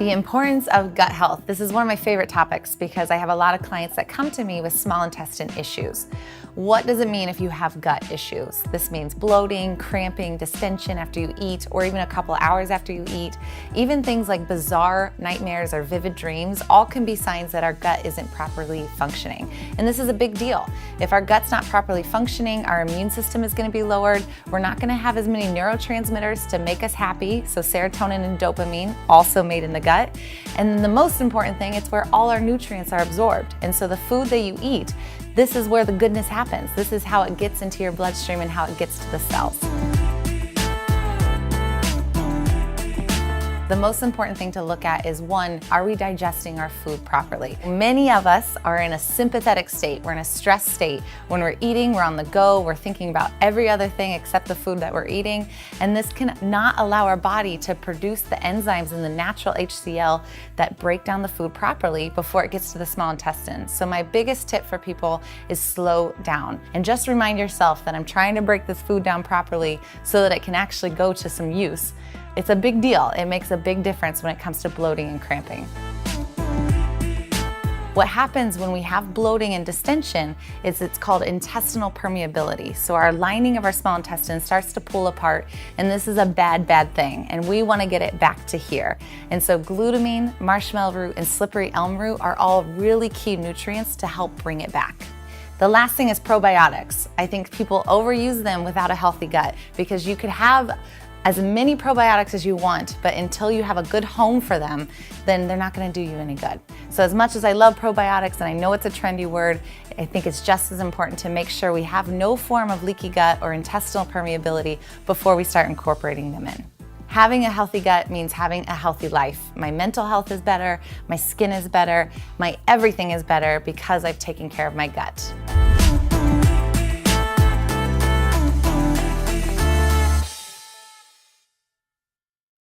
The importance of gut health. This is one of my favorite topics because I have a lot of clients that come to me with small intestine issues. What does it mean if you have gut issues? This means bloating, cramping, distension after you eat, or even a couple hours after you eat. Even things like bizarre nightmares or vivid dreams all can be signs that our gut isn't properly functioning. And this is a big deal. If our gut's not properly functioning, our immune system is going to be lowered. We're not going to have as many neurotransmitters to make us happy. So serotonin and dopamine, also made in the gut. And the most important thing, it's where all our nutrients are absorbed. And so the food that you eat, this is where the goodness happens. This is how it gets into your bloodstream and how it gets to the cells. The most important thing to look at is, one, are we digesting our food properly? Many of us are in a sympathetic state. We're in a stress state. When we're eating, we're on the go. We're thinking about every other thing except the food that we're eating. And this can not allow our body to produce the enzymes and the natural HCl that break down the food properly before it gets to the small intestine. So my biggest tip for people is slow down. And just remind yourself that I'm trying to break this food down properly so that it can actually go to some use. It's a big deal. It makes a big difference when it comes to bloating and cramping. What happens when we have bloating and distension is it's called intestinal permeability. So our lining of our small intestine starts to pull apart, and this is a bad thing, and we want to get it back to here. And so glutamine, marshmallow root, and slippery elm root are all really key nutrients to help bring it back. The last thing is probiotics. I think people overuse them without a healthy gut because you could have as many probiotics as you want, but until you have a good home for them, then they're not gonna do you any good. So as much as I love probiotics, and I know it's a trendy word, I think it's just as important to make sure we have no form of leaky gut or intestinal permeability before we start incorporating them in. Having a healthy gut means having a healthy life. My mental health is better, my skin is better, my everything is better because I've taken care of my gut.